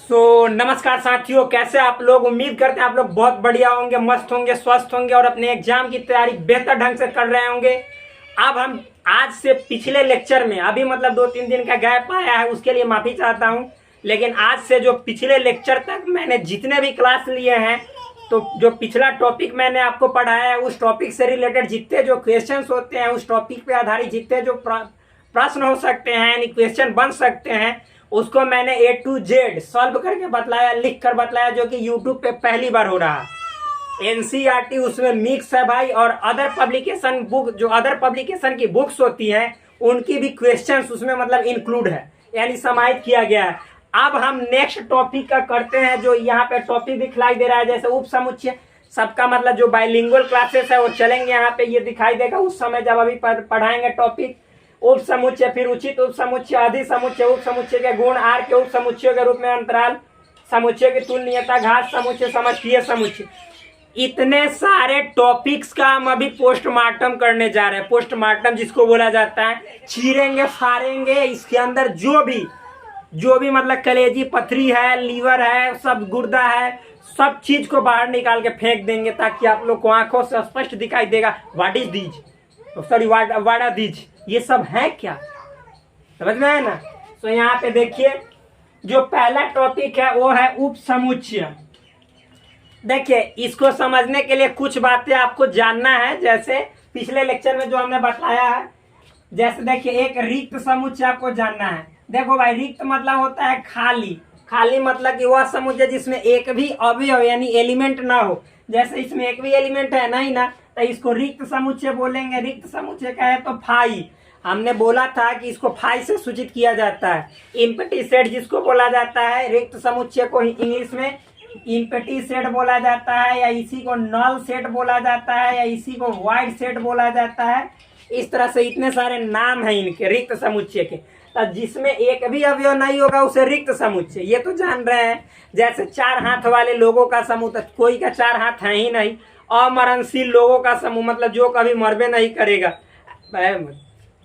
नमस्कार साथियों, कैसे आप लोग। उम्मीद करते हैं आप लोग बहुत बढ़िया होंगे, मस्त होंगे, स्वस्थ होंगे और अपने एग्जाम की तैयारी बेहतर ढंग से कर रहे होंगे। अब हम आज से पिछले लेक्चर में अभी मतलब 2-3 दिन का गैप आया है, उसके लिए माफी चाहता हूं। लेकिन आज से जो पिछले लेक्चर तक मैंने जितने भी क्लास लिए हैं, तो जो पिछला टॉपिक मैंने आपको पढ़ाया है उस टॉपिक से रिलेटेड जितने जो क्वेश्चंस होते हैं, उस टॉपिक पे आधारित जितने जो प्रश्न हो सकते हैं यानी क्वेश्चन बन सकते हैं, उसको मैंने A to Z सॉल्व करके बतलाया, लिख कर बतलाया, जो कि यूट्यूब पे पहली बार हो रहा है। एनसीईआरटी उसमें मिक्स है भाई, और अदर पब्लिकेशन बुक, जो अदर पब्लिकेशन की बुक्स होती हैं उनकी भी क्वेश्चंस उसमें मतलब इंक्लूड है, यानी समाहित किया गया है। अब हम नेक्स्ट टॉपिक का करते हैं। जो यहाँ पे टॉपिक दिखाई दे रहा है जैसे उप समुच्चय, सबका मतलब जो बाइलिंगुअल क्लासेस है वो चलेंगे, यहाँ पे ये दिखाई देगा उस समय जब अभी पढ़ाएंगे टॉपिक। उप समुच्चय, फिर उचित उप समुच्चय, अधि समुच्चय, उप समुच्चय के गुण, आर के उप समुच्चयों के रूप में अंतराल समुच्चय की तुलनीयता, घात समुच्चय, समष्टीय समुच्चय, इतने सारे टॉपिक्स का हम अभी पोस्टमार्टम करने जा रहे हैं। पोस्टमार्टम जिसको बोला जाता है, चीरेंगे, फाड़ेंगे, इसके अंदर जो भी मतलब कलेजी पथरी है, लीवर है, सब गुर्दा है, सब चीज को बाहर निकाल के फेंक देंगे, ताकि आप लोग को आंखों से स्पष्ट दिखाई देगा what is these, sorry what are these, ये सब है क्या, समझ में आया ना। तो यहाँ पे देखिए जो पहला टॉपिक है वो है उप समुच्चय। देखिए इसको समझने के लिए कुछ बातें आपको जानना है, जैसे पिछले लेक्चर में जो हमने बताया है। जैसे देखिए एक रिक्त समुच्चय आपको जानना है। देखो भाई, रिक्त मतलब होता है खाली। खाली मतलब कि वह समुच्चय जिसमें एक भी अवयव यानी एलिमेंट ना हो। जैसे इसमें एक भी एलिमेंट है नहीं ना, तो इसको रिक्त समुच्चय बोलेंगे। रिक्त समुच्चय का है तो फाई, हमने बोला था कि इसको फाई से सूचित किया जाता है। इम्पटी सेट जिसको बोला जाता है, रिक्त समुच्चय को इंग्लिश में इम्पटी सेट बोला जाता है, या इसी को नल सेट बोला जाता है, या इसी को वाइड सेट बोला जाता है। इस तरह से इतने सारे नाम हैं इनके रिक्त समुच्चय के। तो जिसमें एक भी अवयव नहीं होगा उसे रिक्त समुच्चय, ये तो जान रहे हैं। जैसे 4 हाथ वाले लोगों का समूह, तो कोई का 4 हाथ है ही नहीं। अमरणशील लोगों का समूह मतलब जो कभी मरबे नहीं करेगा।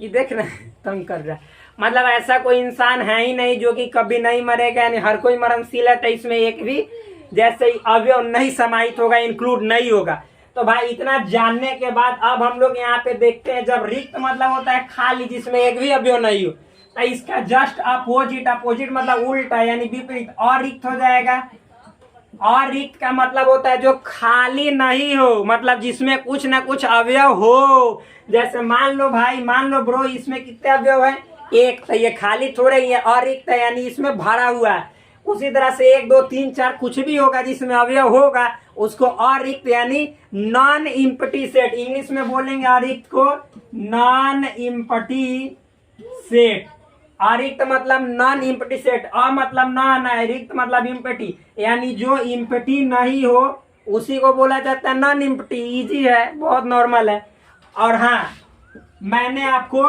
ये देख रहे हैं तंग कर रहा है, मतलब ऐसा कोई इंसान है ही नहीं जो कि कभी नहीं मरेगा, यानी हर कोई मरणशील है। तो इसमें एक भी जैसे अवयव नहीं समाहित होगा, इंक्लूड नहीं होगा। तो भाई इतना जानने के बाद अब हम लोग यहाँ पे देखते हैं, जब रिक्त मतलब होता है खाली, जिसमें एक भी अवयव नहीं हो, तो इसका जस्ट अपोजिट, अपोजिट मतलब उल्टा यानी विपरीत, और रिक्त हो जाएगा। और रिक्त का मतलब होता है जो खाली नहीं हो, मतलब जिसमें कुछ ना कुछ अवयव हो। जैसे मान लो भाई, मान लो ब्रो, इसमें कितने अवयव है, एक, तो ये खाली थोड़े ही है, और रिक्त है यानी इसमें भरा हुआ है। उसी तरह से 1 2 3 4 कुछ भी होगा जिसमें अवयव होगा उसको और रिक्त यानी नॉन इम्पटी सेट, इंग्लिश में बोलेंगे अरिक्त को नॉन इम्पटी सेट। अरिक्त मतलब नॉन इम्पटी सेट, अ मतलब नॉन है, रिक्त मतलब इम्पटी, यानी जो इम्पटी नहीं हो उसी को बोला जाता है नॉन इम्पटी। इजी है, बहुत नॉर्मल है। और हाँ, मैंने आपको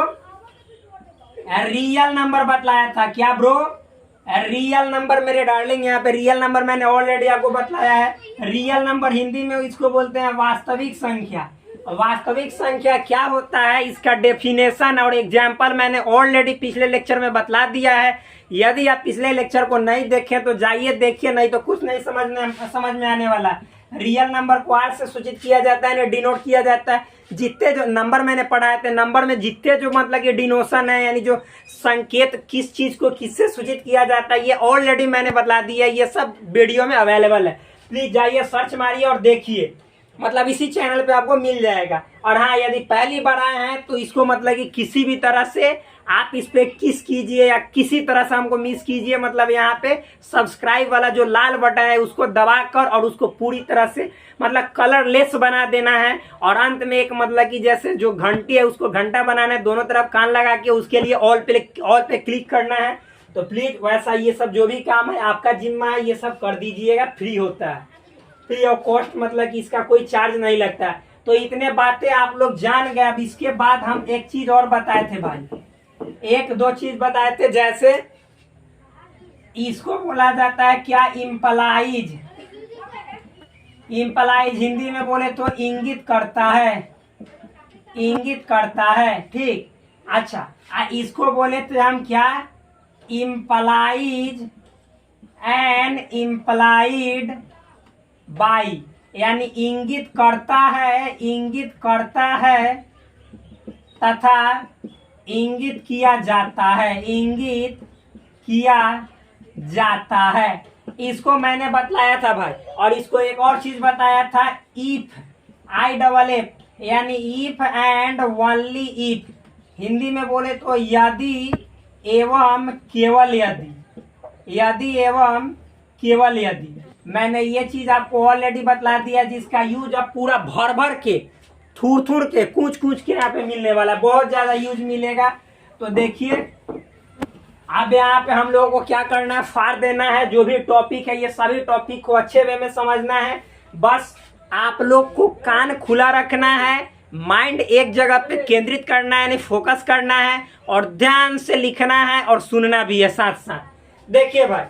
रियल नंबर बतलाया था, क्या ब्रो, रियल नंबर मेरे डार्लिंग। यहाँ पे रियल नंबर मैंने ऑलरेडी आपको बतलाया है। रियल नंबर हिंदी में इसको बोलते हैं वास्तविक संख्या। वास्तविक संख्या क्या होता है, इसका डेफिनेशन और एग्जाम्पल मैंने ऑलरेडी पिछले लेक्चर में बतला दिया है। यदि आप पिछले लेक्चर को नहीं देखें तो जाइए देखिए, नहीं तो कुछ नहीं समझ में आने वाला। रियल नंबर को आर से सूचित किया जाता है, डिनोट किया जाता है। जितने जो नंबर मैंने पढ़ाए थे, नंबर में जितने जो मतलब कि डिनोशन है, यानी जो संकेत किस चीज को किससे सूचित किया जाता है, ये ऑलरेडी मैंने बतला दिया है। ये सब वीडियो में अवेलेबल है, प्लीज जाइए सर्च मारिए और देखिए, मतलब इसी चैनल पे आपको मिल जाएगा। और हाँ, यदि पहली बार आए हैं तो इसको मतलब कि किसी भी तरह से आप इस पे किस कीजिए या किसी तरह से हमको मिस कीजिए, मतलब यहाँ पे सब्सक्राइब वाला जो लाल बटन है उसको दबाकर और उसको पूरी तरह से मतलब कलरलेस बना देना है। और अंत में एक मतलब कि जैसे जो घंटी है उसको घंटा बनाना है, दोनों तरफ कान लगा के उसके लिए ऑल पे क्लिक करना है। तो प्लीज वैसा ये सब जो भी काम है आपका जिम्मा है, ये सब कर दीजिएगा, फ्री होता है, फ्री ऑफ कॉस्ट, मतलब कि इसका कोई चार्ज नहीं लगता। तो इतने बातें आप लोग जान गए। अब इसके बाद हम एक चीज और बताए थे भाई, 1-2 चीज बताए थे। जैसे इसको बोला जाता है क्या, इम्पलाइज। इम्पलाइज हिंदी में बोले तो इंगित करता है, इंगित करता है, ठीक। अच्छा, इसको बोले तो हम क्या, इम्पलाइज एन इम्प्लाइड बाई, यानी इंगित करता है तथा इंगित किया जाता है। इसको मैंने बतलाया था भाई। और इसको एक और चीज बताया था, इफ, IFF, यानी if and only if. Hindi में बोले तो यदि एवं केवल यदि। मैंने ये चीज आपको ऑलरेडी बतला दिया, जिसका यूज अब पूरा भर के, थूर के, कूच के यहाँ पे मिलने वाला, बहुत ज्यादा यूज मिलेगा। तो देखिए अब यहाँ पे हम लोगों को क्या करना है, फाड़ देना है। जो भी टॉपिक है, ये सभी टॉपिक को अच्छे वे में समझना है। बस आप लोग को कान खुला रखना है, माइंड एक जगह पे केंद्रित करना है, यानी फोकस करना है, और ध्यान से लिखना है और सुनना भी है साथ साथ। देखिए भाई,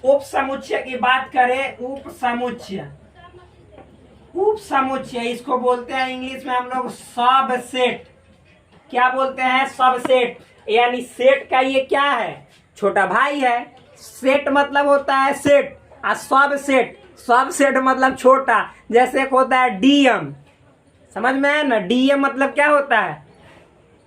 उप समुच्चय की बात करें, उप समुच्चय इसको बोलते हैं इंग्लिश में हम लोग सबसेट। क्या बोलते हैं? सबसेट। यानी सेट का ये क्या है? छोटा भाई है। सेट मतलब होता है सेट, और सबसेट मतलब छोटा। जैसे एक होता है डीएम, समझ में है ना? डीएम मतलब क्या होता है?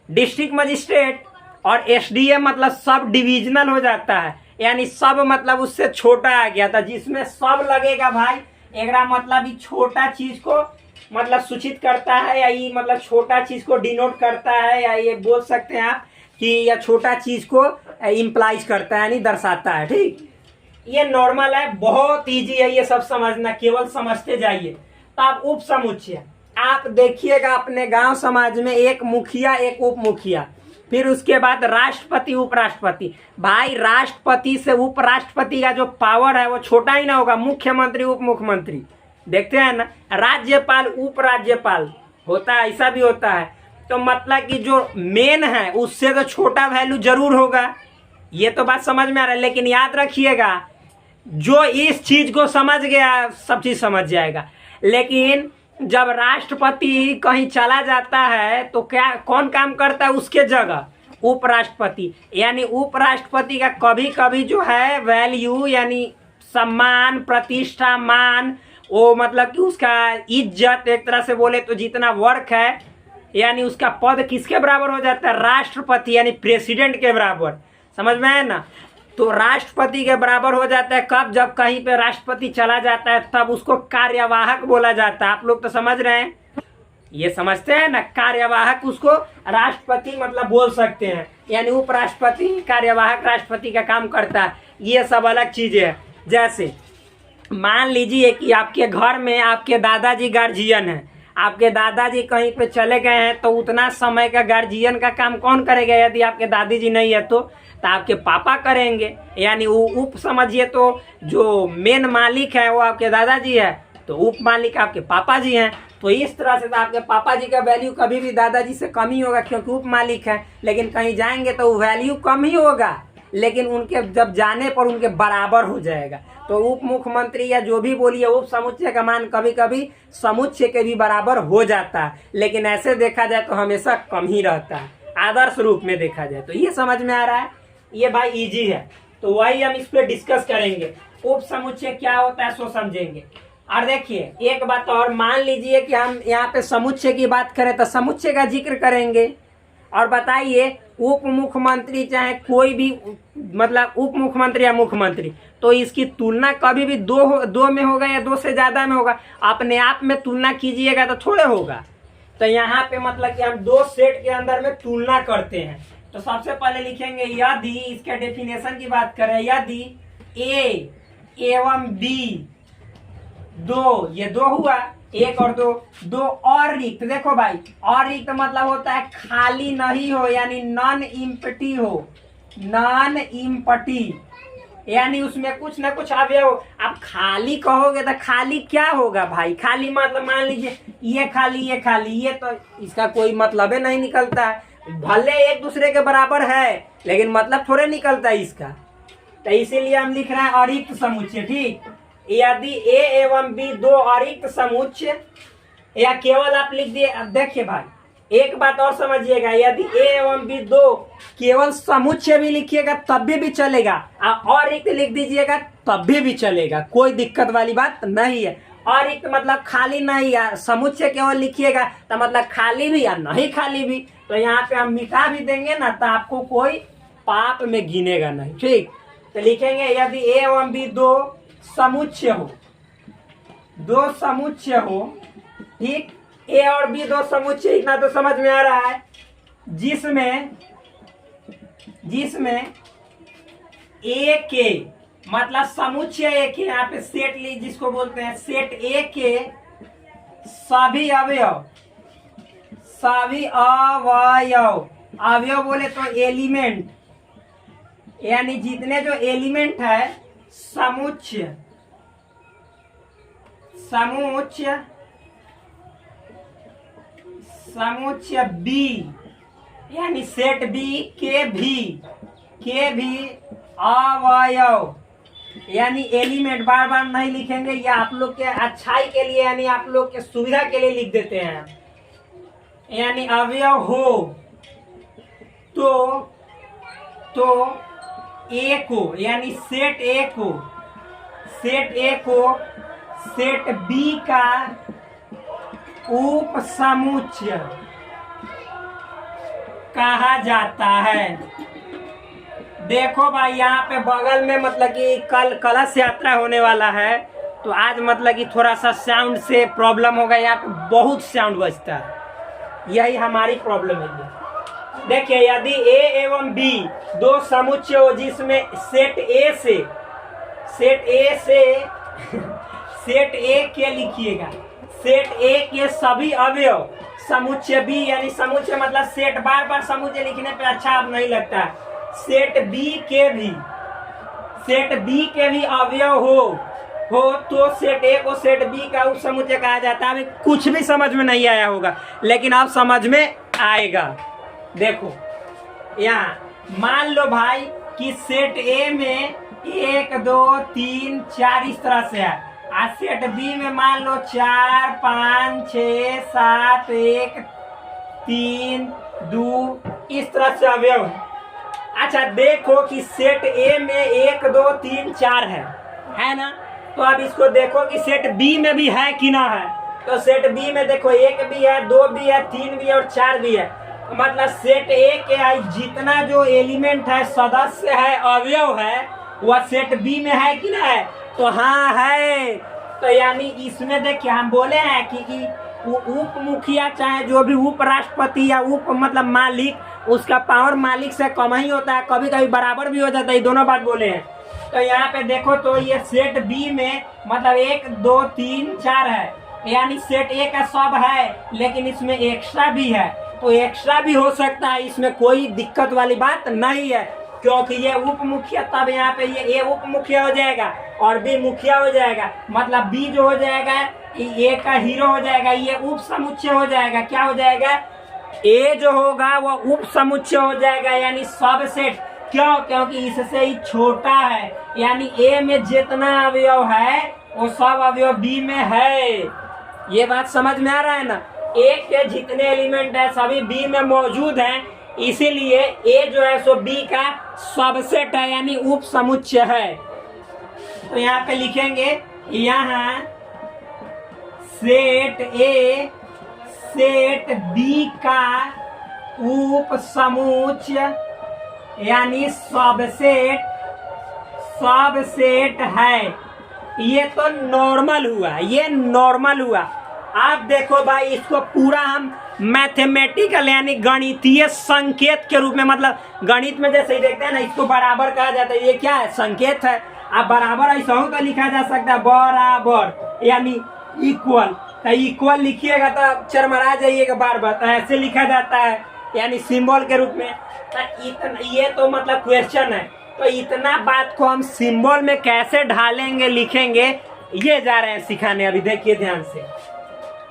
District magistrate. और एसडीएम मतलब सब डिविजनल हो जाता है, यानी सब मतलब उससे छोटा आ गया था, जिसमें सब लगेगा भाई। एकरा मतलब ये छोटा चीज को मतलब सूचित करता है, या ये मतलब छोटा चीज को डिनोट करता है, या ये बोल सकते हैं आप कि यह छोटा चीज को इम्प्लाइज करता है, यानी दर्शाता है। ठीक, ये नॉर्मल है, बहुत इजी है ये सब समझना, केवल समझते जाइए। तो आप उप समुच्चय आप देखिएगा अपने गांव समाज में, एक मुखिया, एक उप मुखिया, फिर उसके बाद राष्ट्रपति, उपराष्ट्रपति। भाई राष्ट्रपति से उपराष्ट्रपति का जो पावर है वो छोटा ही ना होगा, मुख्यमंत्री, उप मुख्यमंत्री। देखते हैं ना, राज्यपाल, उपराज्यपाल होता है, ऐसा भी होता है। तो मतलब कि जो मेन है उससे तो छोटा वैल्यू जरूर होगा। ये तो बात समझ में आ रहा है, लेकिन याद रखिएगा, जो इस चीज को समझ गया सब चीज समझ जाएगा। लेकिन जब राष्ट्रपति कहीं चला जाता है तो क्या, कौन काम करता है उसके जगह? उपराष्ट्रपति। यानी उपराष्ट्रपति का कभी कभी जो है वैल्यू, यानी सम्मान, प्रतिष्ठा, मान, वो मतलब कि उसका इज्जत, एक तरह से बोले तो जितना वर्क है, यानी उसका पद किसके बराबर हो जाता है? राष्ट्रपति, यानी प्रेसिडेंट के बराबर। समझ में है ना? तो राष्ट्रपति के बराबर हो जाता है कब? जब कहीं पे राष्ट्रपति चला जाता है तब उसको कार्यवाहक बोला जाता है। आप लोग तो समझ रहे हैं, ये समझते हैं ना? कार्यवाहक उसको राष्ट्रपति मतलब बोल सकते हैं, यानी उपराष्ट्रपति कार्यवाहक राष्ट्रपति का काम करता है। ये सब अलग चीजें है। जैसे मान लीजिए कि आपके घर में आपके दादाजी गार्जियन है, आपके दादाजी कहीं पे चले गए हैं, तो उतना समय का गार्जियन का काम कौन करेगा? यदि आपके दादाजी नहीं है तो आपके पापा करेंगे। यानी वो उप समझिए, तो जो मेन मालिक है वो आपके दादाजी है, तो उप मालिक आपके पापा जी हैं। तो इस तरह से तो आपके पापा जी का वैल्यू कभी भी दादाजी से कम ही होगा, क्योंकि उप मालिक है। लेकिन कहीं जाएंगे तो वैल्यू कम ही होगा, लेकिन उनके जब जाने पर उनके बराबर हो जाएगा। तो उप मुख्यमंत्री या जो भी बोलिए, उप समुच्चय का मान कभी कभी समुच्चय के भी बराबर हो जाता है, लेकिन ऐसे देखा जाए तो हमेशा कम ही रहता है, आदर्श रूप में देखा जाए तो। ये समझ में आ रहा है? ये भाई इजी है, तो वही हम इस पे डिस्कस करेंगे। उप समुच्चय क्या होता है सो समझेंगे। और देखिए एक बात और, मान लीजिए कि हम यहाँ पे समुच्चय की बात करें तो समुच्चय का जिक्र करेंगे। और बताइए, उप मुख्यमंत्री चाहे कोई भी मतलब उप मुख्यमंत्री या मुख्यमंत्री, तो इसकी तुलना कभी भी दो में होगा या दो से ज्यादा में होगा? अपने आप में तुलना कीजिएगा तो थोड़े होगा। तो यहाँ पे मतलब कि हम दो सेट के अंदर में तुलना करते हैं। तो सबसे पहले लिखेंगे यदि, इसके डेफिनेशन की बात करें, यदि ए एवं बी दो, ये दो हुआ, एक और दो, दो और रिक्त। देखो भाई, और रिक्त मतलब होता है खाली नहीं हो, यानी नॉन इम्पटी हो, नॉन इम्पटी, यानी उसमें कुछ ना कुछ अवयव। अब खाली कहोगे तो खाली क्या होगा भाई? खाली मतलब मान लीजिए ये खाली, ये खाली, ये तो इसका कोई मतलब ही नहीं निकलता है। भले एक दूसरे के बराबर है, लेकिन मतलब थोड़े निकलता है इसका। तो इसीलिए हम लिख रहे हैं अरिक्त समुच्चय। ठीक, यदि ए एवं बी दो अरिक्त समुच्चय, या केवल आप लिख दिए। अब देखिए भाई, एक बात और समझिएगा, यदि ए एवं बी दो केवल समुच्चय भी लिखिएगा तब भी चलेगा, और एक लिख दीजिएगा तब भी चलेगा, कोई दिक्कत वाली बात नहीं है। और एक मतलब खाली नहीं है, समुच्चय केवल लिखिएगा तो मतलब खाली भी या नहीं खाली भी, तो यहाँ पे हम मिटा भी देंगे ना तो आपको कोई पाप में गिनेगा नहीं। ठीक, तो लिखेंगे यदि ए एवं बी दो समुच्चय हो, दो समुच्चय हो, ठीक, ए और बी दो समुच्चय, इतना तो समझ में आ रहा है, जिसमें ए के मतलब समुच्चय ए के, यहाँ पे सेट ली जिसको बोलते हैं सेट ए के सभी अवयव, अवयव बोले तो एलिमेंट, यानी जितने जो एलिमेंट है समुच्चय बी, यानी सेट बी के भी अवयव, यानी एलिमेंट, बार बार नहीं लिखेंगे, या आप लोग के अच्छाई के लिए यानी आप लोग के सुविधा के लिए लिख देते हैं, यानी अवयव हो तो ए को, यानी सेट ए को सेट बी का उप समुच्चय कहा जाता है। देखो भाई यहाँ पे बगल में मतलब कि कल कलश यात्रा होने वाला है, तो आज मतलब कि थोड़ा सा साउंड से प्रॉब्लम होगा, यहाँ पे बहुत साउंड बजता है, यही हमारी प्रॉब्लम है। देखिए यदि ए एवं बी दो समुच्चय हो जिसमें सेट ए के लिखिएगा, सेट ए के सभी अवयव, समुच्चय बी, यानी समुच्चय मतलब सेट, बार बार समुच्चय लिखने पे अच्छा अब नहीं लगता है, सेट बी के भी अवयव हो तो सेट ए को सेट बी का उप समुच्चय कहा जाता है। कुछ भी समझ में नहीं आया होगा लेकिन अब समझ में आएगा। देखो यहाँ मान लो भाई कि सेट ए में 1 2 3 4 इस तरह से है, और सेट बी में मान लो 4 5 6 7 1 3 2 इस तरह से अवयव है। अच्छा देखो कि सेट ए में 1 2 3 4 है ना, तो अब इसको देखो कि सेट बी में भी है कि ना है, तो सेट बी में देखो 1 भी है, 2 भी है, 3 भी है और 4 भी है, मतलब सेट ए के जितना जो एलिमेंट है, सदस्य है, अवयव है, वह सेट बी में है कि ना है, तो हाँ है। तो यानी इसमें देखिए हम बोले हैं कि उप मुखिया चाहे जो भी उपराष्ट्रपति या उप मतलब मालिक, उसका पावर मालिक से कम ही होता है, कभी कभी बराबर भी हो जाता है, दोनों बात बोले हैं। तो यहाँ पे देखो तो ये सेट बी में मतलब 1 2 3 4 है, यानी सेट ए का सब है, लेकिन इसमें एक्स्ट्रा भी है, तो एक्स्ट्रा भी हो सकता है, इसमें कोई दिक्कत वाली बात नहीं है, क्योंकि ये उप मुखिया, तब यहाँ पे ये ए उप मुखिया हो जाएगा और बी मुखिया हो जाएगा, मतलब बी जो हो जाएगा ए का हीरो हो जाएगा, ये उप समुच्चय हो जाएगा। क्या हो जाएगा? ए जो होगा वो उप समुच्चय हो जाएगा, यानी सब सेट। क्यों? क्योंकि इससे ही छोटा है, यानी ए में जितना अवयव है वो सब अवयव बी में है। ये बात समझ में आ रहा है ना? ए के जितने एलिमेंट है सभी बी में मौजूद हैं, इसीलिए ए जो है सो बी का सबसेट है, यानी उप समुच्चय है। तो यहाँ पे लिखेंगे, यहाँ सेट ए सेट बी का उप समुच्चय यानी सबसेट है। ये तो नॉर्मल हुआ, ये नॉर्मल हुआ। आप देखो भाई, इसको पूरा हम मैथमेटिकल यानी गणितीय संकेत के रूप में, मतलब गणित में जैसे ही देखते हैं ना, इसको बराबर कहा जाता है। ये क्या है? संकेत है। अब बराबर ऐसा हो तो लिखा जा सकता है बराबर, यानी इक्वल। तो इक्वल लिखिएगा तो चरमरा जाइएगा बार बार, तो ऐसे लिखा जाता है, यानी सिंबल के रूप में। तो इतना, ये तो मतलब क्वेश्चन है, तो इतना बात को हम सिंबल में कैसे ढालेंगे, लिखेंगे, ये जा रहे हैं सिखाने। अभी देखिए ध्यान से।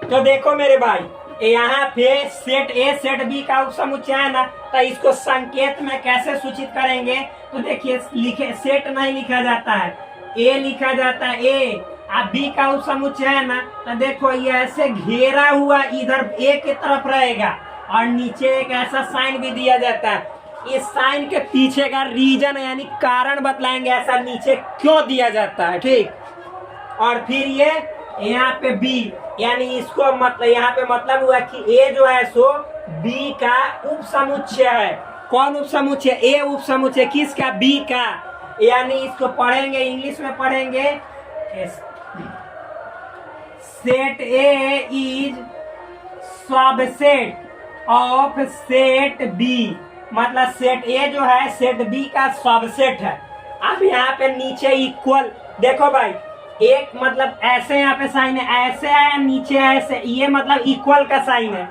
तो देखो मेरे भाई, यहाँ पे सेट ए सेट बी का उपसमुच्चय है ना, तो इसको संकेत में कैसे सूचित करेंगे? तो देखिए, लिखे सेट नहीं लिखा जाता है, ए लिखा जाता है। ए अब बी का उपसमुच्चय है ना, तो देखो ये ऐसे घेरा हुआ इधर ए की तरफ रहेगा, और नीचे एक ऐसा साइन भी दिया जाता है। इस साइन के पीछे का रीजन यानी कारण बतलाएंगे ऐसा नीचे क्यों दिया जाता है, ठीक। और फिर ये यहाँ पे बी यानी इसको मतलब यहाँ पे मतलब हुआ कि ए जो है सो बी का उप समुच्चय है। कौन उप समुच्चय? ए उप समुच्चय किसका? बी का। यानी इसको पढ़ेंगे इंग्लिश में पढ़ेंगे set A is subset of set B, मतलब सेट ए जो है सेट बी का सबसेट है। अब यहाँ पे नीचे इक्वल देखो भाई, एक मतलब ऐसे यहाँ पे साइन है, ऐसे है, नीचे ऐसे, ये मतलब इक्वल का साइन है।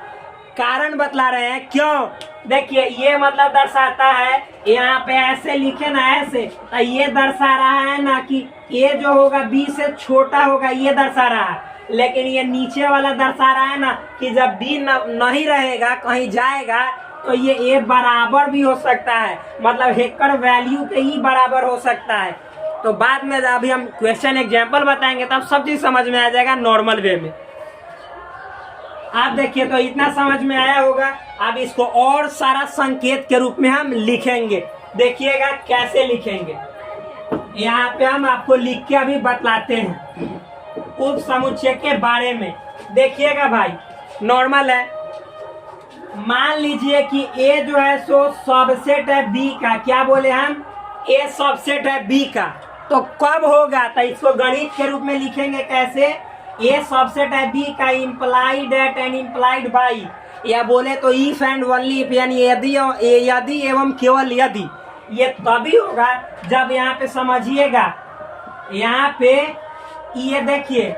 कारण बतला रहे हैं क्यों? देखिए ये मतलब दर्शाता है, यहाँ पे ऐसे लिखे ना ऐसे, तो ये दर्शा रहा है ना कि ए जो होगा बी से छोटा होगा, ये दर्शा रहा है। लेकिन ये नीचे वाला दर्शा रहा है ना कि जब बी नहीं रहेगा कहीं जाएगा तो ये ए बराबर भी हो सकता है, मतलब हेक्टर वैल्यू के ही बराबर हो सकता है। तो बाद में अभी हम क्वेश्चन एग्जाम्पल बताएंगे तब सब चीज समझ में आ जाएगा नॉर्मल वे में। आप देखिए तो इतना समझ में आया होगा। अब इसको और सारा संकेत के रूप में हम लिखेंगे, देखिएगा कैसे लिखेंगे। यहाँ पे हम आपको लिख के अभी बतलाते हैं उप समुच्चय के बारे में। देखिएगा भाई नॉर्मल है, मान लीजिए कि ए जो है सो सबसेट है बी का। क्या बोले हम? ए सबसेट है बी का। तो कब होगा? तो इसको गणित के रूप में लिखेंगे कैसे? ए सबसेट है बी का implied at and implied by, या बोले तो इफ एंड ओनली इफ, यानी यदि एवं केवल यदि। ये तभी होगा जब यहाँ पे समझिएगा, यहाँ पे ये देखिए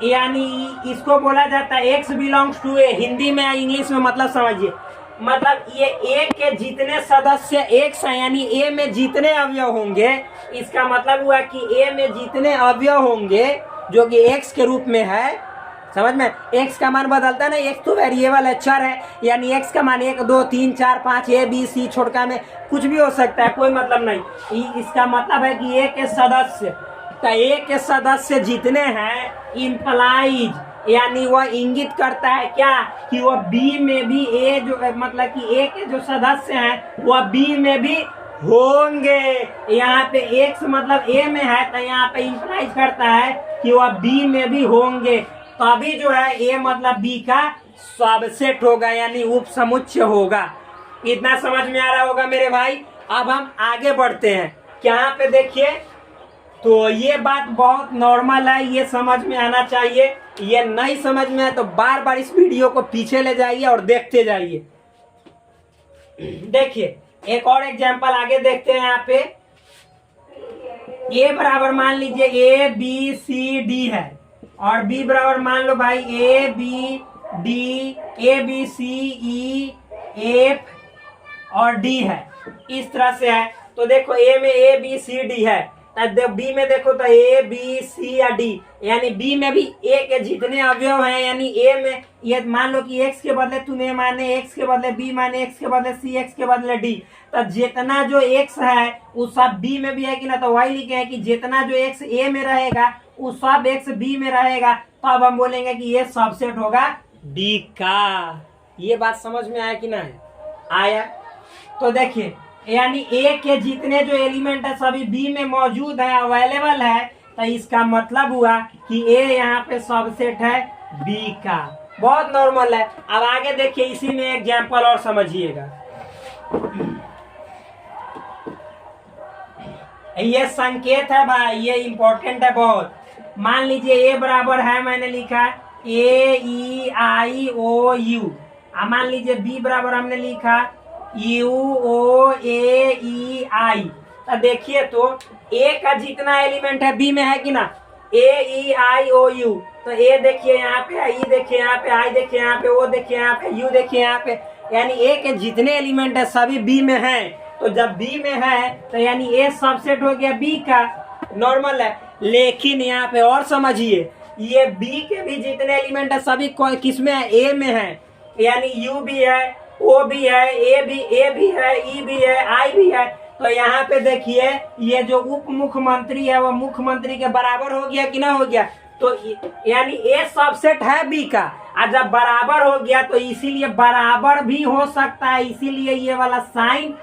यानी इसको बोला जाता है एक्स बिलोंग्स टू ए। हिंदी में इंग्लिश में मतलब समझिए, मतलब ये ए के जितने सदस्य एक्स है यानी ए में जितने अवयव होंगे, इसका मतलब हुआ कि ए में जितने अवयव होंगे जो कि एक्स के रूप में है, समझ में? एक्स का मान बदलता है ना, एक्स तो वेरिएबल है, चर है, यानी एक्स का मान 1 2 3 4 5 ए बी सी, छोटका में कुछ भी हो सकता है, कोई मतलब नहीं। इसका मतलब है कि ए के सदस्य, तो ए के सदस्य जितने हैं इम्प्लाइज यानी वह इंगित करता है क्या कि वह बी में भी ए जो मतलब कि ए के जो सदस्य हैं वह बी में भी होंगे। यहाँ पे एक्स मतलब ए में है तो यहाँ पे इम्प्लाइज करता है कि वह बी में भी होंगे, तभी जो है ए मतलब बी का सबसेट होगा यानी उप समुच्चय होगा। इतना समझ में आ रहा होगा मेरे भाई। अब हम आगे बढ़ते हैं, यहाँ पे देखिए तो ये बात बहुत नॉर्मल है, ये समझ में आना चाहिए। ये नहीं समझ में आए तो बार बार इस वीडियो को पीछे ले जाइए और देखते जाइए। देखिए एक और एग्जांपल आगे देखते हैं। यहाँ पे ए बराबर मान लीजिए ए बी सी डी है और बी बराबर मान लो भाई A B D, A B C E F और डी है, इस तरह से है। तो देखो ए में ए बी सी डी है, बी में देखो तो ए बी सी या डी, यानी बी में भी ए के जितने अवयव हैं यानी ए में ये मान लो कि एक्स के बदले तूने माने एक्स के बदले बी माने एक्स के बदले सी एक्स के बदले डी, तो जितना जो एक्स है वो सब बी में भी है कि ना, तो वही लिखे हैं कि जितना जो एक्स ए में रहेगा वो सब एक्स बी में रहेगा, तो अब हम बोलेंगे कि ये सबसेट होगा डी का। ये बात समझ में आया कि ना आया? तो देखिए यानी ए के जितने जो एलिमेंट है सभी बी में मौजूद है, अवेलेबल है, तो इसका मतलब हुआ कि ए यहाँ पे सबसेट है बी का। बहुत नॉर्मल है। अब आगे देखिए इसी में एग्जांपल और समझिएगा। ये संकेत है भाई, ये इंपॉर्टेंट है बहुत। मान लीजिए ए बराबर है, मैंने लिखा ए ई आई ओ यू, मान लीजिए बी बराबर हमने लिखा यू ओ ए ई आई। तो देखिए तो ए का जितना एलिमेंट है बी में है कि ना, ए ई आई ओ यू, तो ए देखिए यहाँ पे, ई देखिए यहाँ पे, आई देखिए यहाँ पे, ओ देखिए यहाँ पे, यू देखिए यहाँ पे, यानी ए के जितने एलिमेंट है सभी बी में हैं। तो जब बी में है तो यानी ए सबसेट हो गया बी का, नॉर्मल है। लेकिन यहाँ पे और समझिए, ये बी के भी जितने एलिमेंट है सभी किस में है? ए में है, यानी यू भी है, ओ भी है, ए भी है, ई भी है, आई भी है। तो यहाँ पे देखिए ये जो उप मुख्यमंत्री है वो मुख्यमंत्री के बराबर हो गया कि ना हो गया? तो यानी ए सबसेट है बी का, और जब बराबर हो गया तो इसीलिए बराबर भी हो सकता है, इसीलिए ये वाला साइन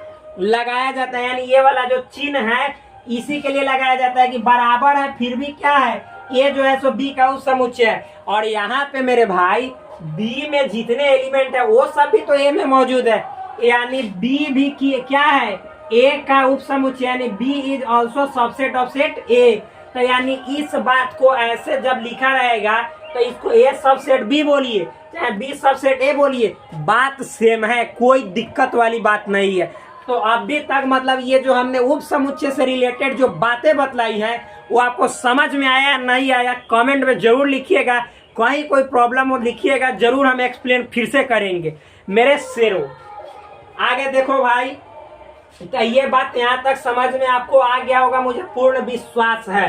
लगाया जाता है, यानी ये वाला जो चिन्ह है इसी के लिए लगाया जाता है कि बराबर है फिर भी क्या है, ए जो है सो बी का उप समुच्चय है। और यहाँ पे मेरे भाई बी में जितने एलिमेंट है वो सब भी तो ए में मौजूद है, यानी बी भी क्या है, ए का उप समुच्चय, यानी B is also subset of set A. तो यानी इस बात को ऐसे जब लिखा रहेगा तो इसको ए सबसेट बी बोलिए चाहे बी सबसेट ए बोलिए, बात सेम है, कोई दिक्कत वाली बात नहीं है। तो अभी तक मतलब ये जो हमने उप समुच्चय से रिलेटेड जो बातें बतलाई है वो आपको समझ में आया नहीं आया, कमेंट में जरूर लिखिएगा, कहीं कोई प्रॉब्लम हो लिखिएगा, जरूर हम एक्सप्लेन फिर से करेंगे मेरे शेरों। आगे देखो भाई, तो ये बात यहाँ तक समझ में आपको आ गया होगा, मुझे पूर्ण विश्वास है।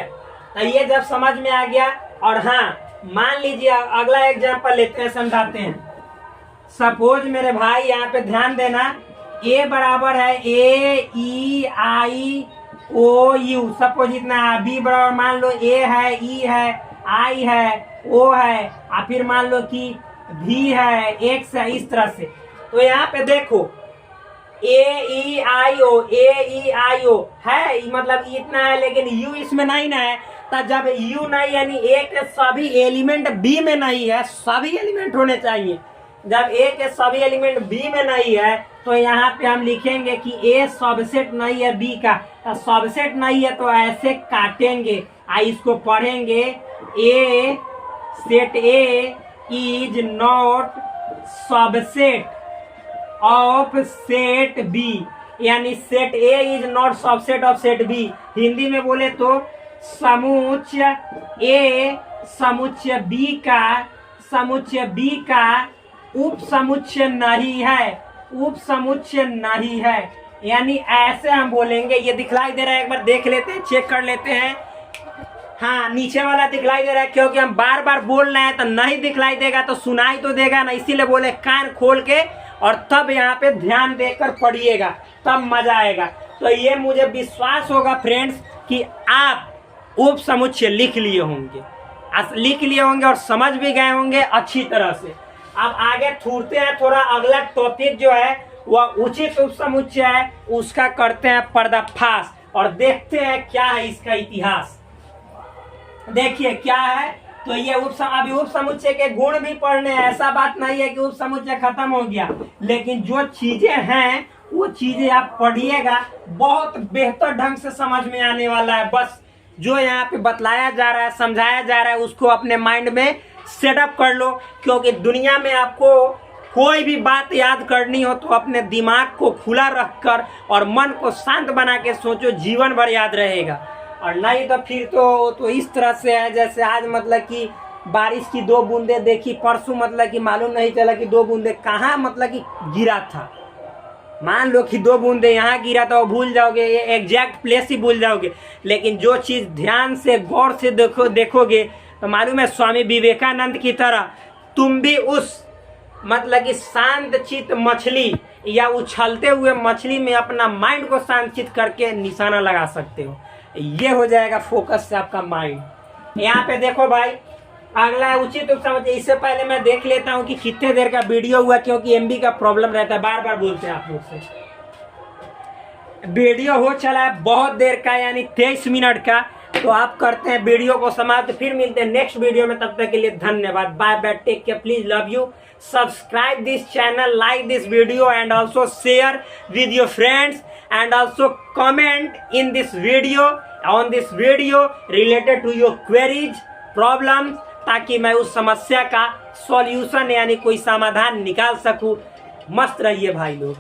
तो ये जब समझ में आ गया, और हाँ मान लीजिए अगला एग्जांपल लेते हैं, समझाते हैं। सपोज मेरे भाई यहाँ पे ध्यान देना, ए बराबर है ए ई आई ओ यू, सपोज इतना है। बी बराबर मान लो ए है, ई है, आई है, ओ है, और फिर मान लो कि भी है, एक्स है, इस तरह से। तो यहाँ पे देखो ए ई आई ओ, ए ई आई ओ है, मतलब इतना है, लेकिन यू इसमें नहीं ना है। तो जब यू नहीं यानी ए के सभी एलिमेंट बी में नहीं है, सभी एलिमेंट होने चाहिए। जब ए के सभी एलिमेंट बी में नहीं है तो यहाँ पे हम लिखेंगे कि ए सबसेट नहीं है बी का। तो सबसेट नहीं है तो ऐसे काटेंगे, इसको पढ़ेंगे, A set A is not subset of set B, यानी set A is not subset of set B. Hindi में बोले तो समुच्चय ए समुच्चय बी का उप समुच्चय नहीं है, उप समुच्चय नहीं है। यानी ऐसे हम बोलेंगे। ये दिखलाई दे रहा है, एक बार देख लेते हैं, चेक कर लेते हैं। हाँ, नीचे वाला दिखलाई दे रहा है, क्योंकि हम बार बार बोल रहे हैं तो नहीं दिखलाई देगा तो सुनाई तो देगा ना, इसीलिए बोले कान खोल के और तब यहाँ पे ध्यान देकर पढ़िएगा, तब मजा आएगा। तो ये मुझे विश्वास होगा फ्रेंड्स कि आप उप समुच्चय लिख लिए होंगे और समझ भी गए होंगे अच्छी तरह से। अब आगे थूरते हैं, थोड़ा अगला टॉपिक जो है वह उचित उप समुच्चय है, उसका करते हैं पर्दाफाश और देखते हैं क्या है इसका इतिहास। देखिए क्या है, तो ये अभी उप समुच्चय के गुण भी पढ़ने हैं। ऐसा बात नहीं है कि उप समुच्चय खत्म हो गया, लेकिन जो चीजें हैं वो चीजें आप पढ़िएगा, बहुत बेहतर ढंग से समझ में आने वाला है। बस जो यहाँ पे बतलाया जा रहा है, समझाया जा रहा है, उसको अपने माइंड में सेटअप कर लो, क्योंकि दुनिया में आपको कोई भी बात याद करनी हो तो अपने दिमाग को खुला रखकर और मन को शांत बना के सोचो, जीवन भर याद रहेगा। और नहीं तो फिर तो इस तरह से है जैसे आज मतलब कि बारिश की 2 बूंदे देखी, परसों मतलब कि मालूम नहीं चला कि 2 बूंदे कहाँ मतलब कि गिरा था। मान लो कि 2 बूंदे यहाँ गिरा था, वो भूल जाओगे, ये एग्जैक्ट प्लेस ही भूल जाओगे। लेकिन जो चीज़ ध्यान से गौर से देखोगे तो मालूम है, स्वामी विवेकानंद की तरह तुम भी उस मतलब कि शांत चित्त मछली या उछलते हुए मछली में अपना माइंड को शांत करके निशाना लगा सकते हो। ये हो जाएगा फोकस से आपका माइंड। यहाँ पे देखो भाई, अगला उचित उप समुच्चय। इससे पहले मैं देख लेता हूँ कि कितने देर का वीडियो हुआ, क्योंकि एमबी का प्रॉब्लम रहता है, बार बार बोलते हैं आप लोग से। वीडियो हो चला है बहुत देर का, यानी 23 मिनट का। तो आप करते हैं वीडियो को समाप्त, फिर मिलते हैं नेक्स्ट वीडियो में। तब तक के लिए धन्यवाद, bye bye, take care, please love you, subscribe this channel, like this video and also share with your friends and also comment in this video on this video related to your queries problem, ताकि मैं उस समस्या का solution यानी कोई समाधान निकाल सकूं। मस्त रहिए भाई लोग।